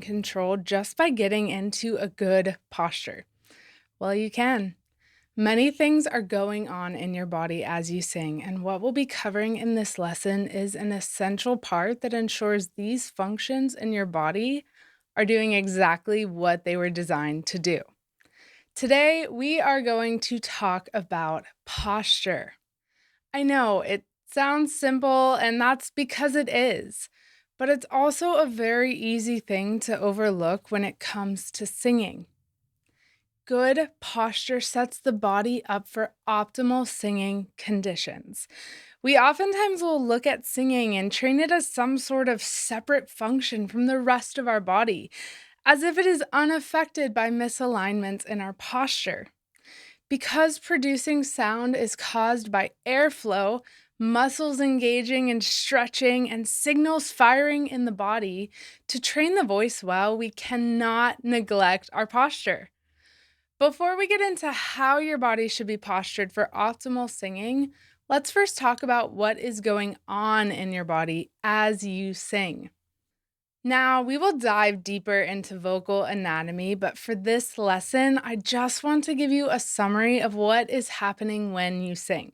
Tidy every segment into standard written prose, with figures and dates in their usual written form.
and control just by getting into a good posture? Well, you can. Many things are going on in your body as you sing, and what we'll be covering in this lesson is an essential part that ensures these functions in your body are doing exactly what they were designed to do. Today, we are going to talk about posture. I know it sounds simple, and that's because it is, but it's also a very easy thing to overlook when it comes to singing. Good posture sets the body up for optimal singing conditions. We oftentimes will look at singing and train it as some sort of separate function from the rest of our body, as if it is unaffected by misalignments in our posture. Because producing sound is caused by airflow, muscles engaging and stretching, and signals firing in the body, to train the voice well, we cannot neglect our posture. Before we get into how your body should be postured for optimal singing, let's first talk about what is going on in your body as you sing. Now, we will dive deeper into vocal anatomy, but for this lesson, I just want to give you a summary of what is happening when you sing.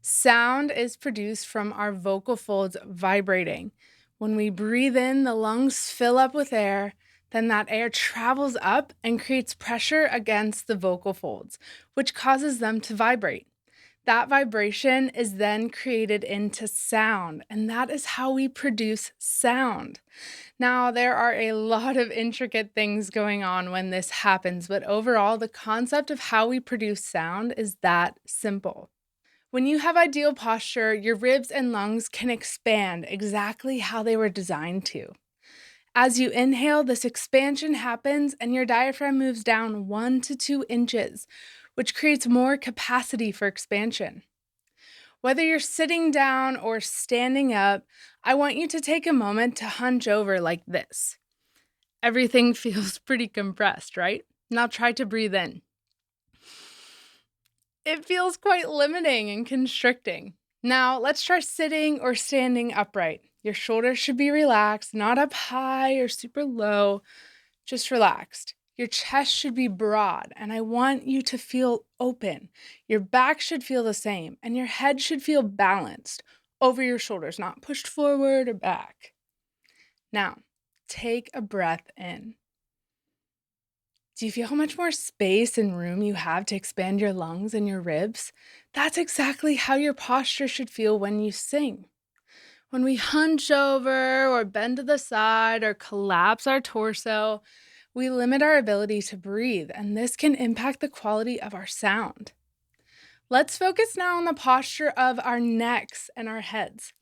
Sound is produced from our vocal folds vibrating. When we breathe in, the lungs fill up with air, then that air travels up and creates pressure against the vocal folds, which causes them to vibrate. That vibration is then created into sound, and that is how we produce sound. Now, there are a lot of intricate things going on when this happens, but overall, the concept of how we produce sound is that simple. When you have ideal posture, your ribs and lungs can expand exactly how they were designed to. As you inhale, this expansion happens and your diaphragm moves down 1 to 2 inches, which creates more capacity for expansion. Whether you're sitting down or standing up, I want you to take a moment to hunch over like this. Everything feels pretty compressed, right? Now try to breathe in. It feels quite limiting and constricting. Now let's try sitting or standing upright. Your shoulders should be relaxed, not up high or super low, just relaxed. Your chest should be broad, and I want you to feel open. Your back should feel the same, and your head should feel balanced over your shoulders, not pushed forward or back. Now, take a breath in. Do you feel how much more space and room you have to expand your lungs and your ribs? That's exactly how your posture should feel when you sing. When we hunch over or bend to the side or collapse our torso, we limit our ability to breathe, and this can impact the quality of our sound. Let's focus now on the posture of our necks and our heads.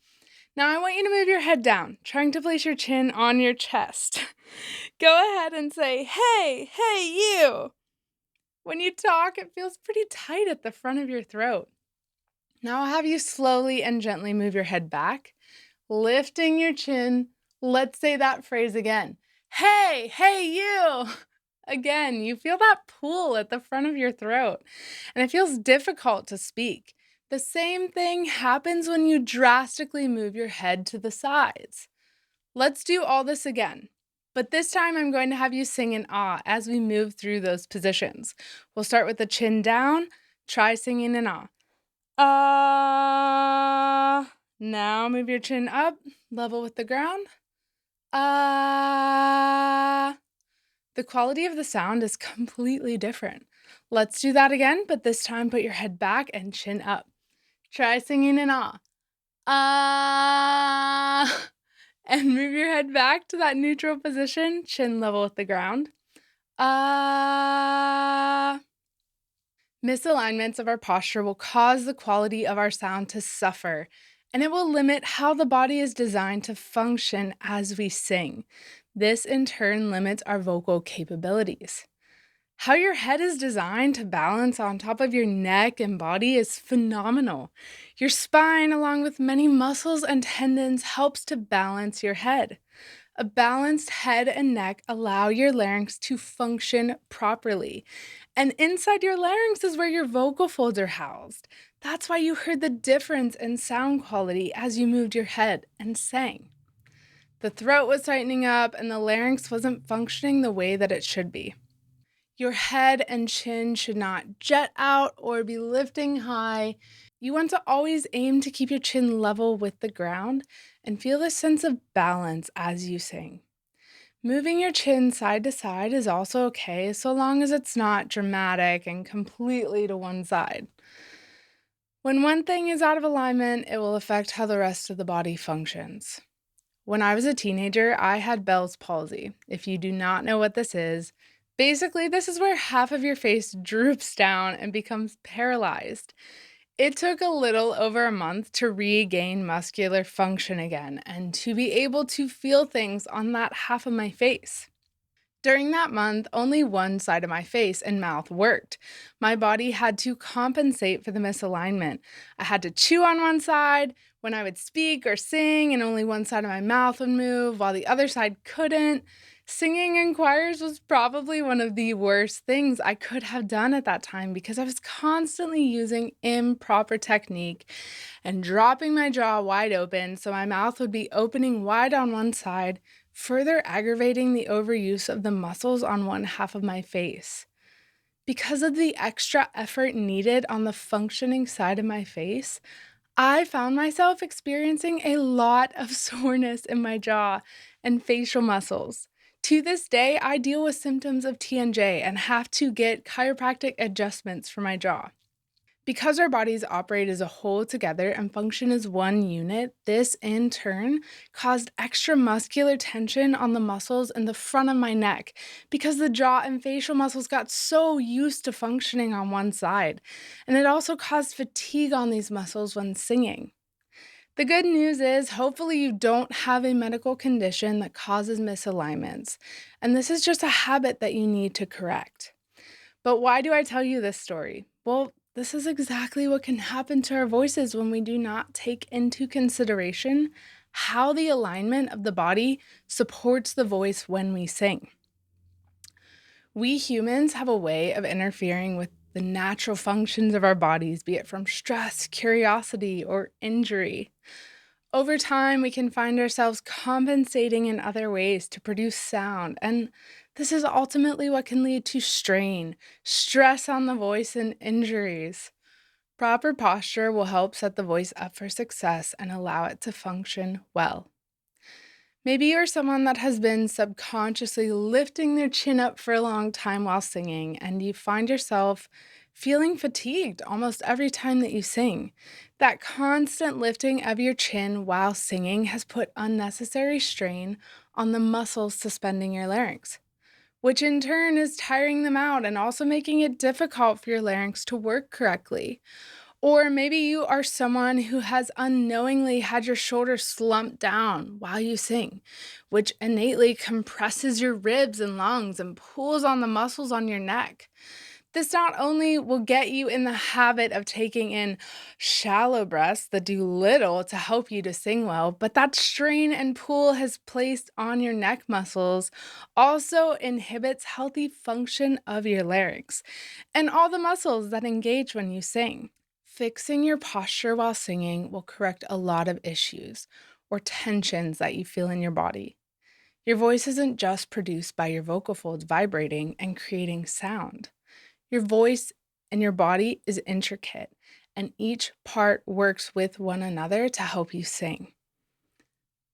Now, I want you to move your head down, trying to place your chin on your chest. Go ahead and say, "Hey, hey, you." When you talk, it feels pretty tight at the front of your throat. Now, I'll have you slowly and gently move your head back, lifting your chin. Let's say that phrase again. "Hey, hey, you." Again, you feel that pull at the front of your throat, and it feels difficult to speak. The same thing happens when you drastically move your head to the sides. Let's do all this again. But this time I'm going to have you sing in ah as we move through those positions. We'll start with the chin down. Try singing in ah. Ah. Now move your chin up, level with the ground. Ah. The quality of the sound is completely different. Let's do that again, but this time put your head back and chin up. Try singing in ah. Ah. And move your head back to that neutral position, chin level with the ground. Ah. Misalignments of our posture will cause the quality of our sound to suffer, and it will limit how the body is designed to function as we sing. This in turn limits our vocal capabilities. How your head is designed to balance on top of your neck and body is phenomenal. Your spine, along with many muscles and tendons, helps to balance your head. A balanced head and neck allow your larynx to function properly. And inside your larynx is where your vocal folds are housed. That's why you heard the difference in sound quality as you moved your head and sang. The throat was tightening up and the larynx wasn't functioning the way that it should be. Your head and chin should not jet out or be lifting high. You want to always aim to keep your chin level with the ground and feel the sense of balance as you sing. Moving your chin side to side is also okay so long as it's not dramatic and completely to one side. When one thing is out of alignment, it will affect how the rest of the body functions. When I was a teenager, I had Bell's palsy. If you do not know what this is, basically, this is where half of your face droops down and becomes paralyzed. It took a little over a month to regain muscular function again and to be able to feel things on that half of my face. During that month, only one side of my face and mouth worked. My body had to compensate for the misalignment. I had to chew on one side when I would speak or sing, and only one side of my mouth would move while the other side couldn't. Singing in choirs was probably one of the worst things I could have done at that time because I was constantly using improper technique and dropping my jaw wide open so my mouth would be opening wide on one side, further aggravating the overuse of the muscles on one half of my face. Because of the extra effort needed on the functioning side of my face, I found myself experiencing a lot of soreness in my jaw and facial muscles. To this day, I deal with symptoms of TNJ and have to get chiropractic adjustments for my jaw. Because our bodies operate as a whole together and function as one unit, this in turn caused extra muscular tension on the muscles in the front of my neck because the jaw and facial muscles got so used to functioning on one side. And it also caused fatigue on these muscles when singing. The good news is, hopefully, you don't have a medical condition that causes misalignments. And this is just a habit that you need to correct. But why do I tell you this story? Well, this is exactly what can happen to our voices when we do not take into consideration how the alignment of the body supports the voice when we sing. We humans have a way of interfering with the natural functions of our bodies, be it from stress, curiosity, or injury. Over time, we can find ourselves compensating in other ways to produce sound, and this is ultimately what can lead to strain, stress on the voice, and injuries. Proper posture will help set the voice up for success and allow it to function well. Maybe you're someone that has been subconsciously lifting their chin up for a long time while singing, and you find yourself feeling fatigued almost every time that you sing. That constant lifting of your chin while singing has put unnecessary strain on the muscles suspending your larynx, which in turn is tiring them out and also making it difficult for your larynx to work correctly. Or maybe you are someone who has unknowingly had your shoulders slumped down while you sing, which innately compresses your ribs and lungs and pulls on the muscles on your neck. This not only will get you in the habit of taking in shallow breaths that do little to help you to sing well, but that strain and pull has placed on your neck muscles also inhibits healthy function of your larynx and all the muscles that engage when you sing. Fixing your posture while singing will correct a lot of issues or tensions that you feel in your body. Your voice isn't just produced by your vocal folds vibrating and creating sound. Your voice and your body is intricate, and each part works with one another to help you sing.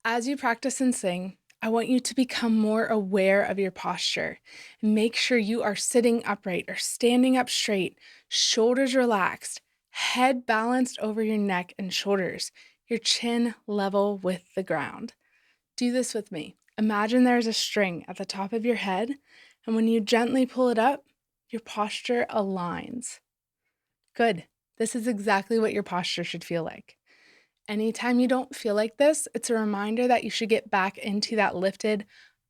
As you practice and sing, I want you to become more aware of your posture. Make sure you are sitting upright or standing up straight, shoulders relaxed, head balanced over your neck and shoulders, your chin level with the ground. Do this with me. Imagine there's a string at the top of your head, and when you gently pull it up, your posture aligns. Good. This is exactly what your posture should feel like. Anytime you don't feel like this, it's a reminder that you should get back into that lifted,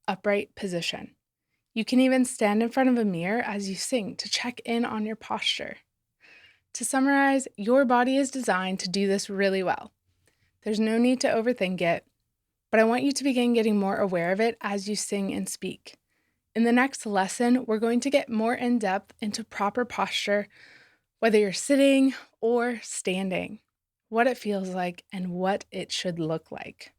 upright position. You can even stand in front of a mirror as you sing to check in on your posture. To summarize, your body is designed to do this really well. There's no need to overthink it, but I want you to begin getting more aware of it as you sing and speak. In the next lesson, we're going to get more in depth into proper posture, whether you're sitting or standing, what it feels like, and what it should look like.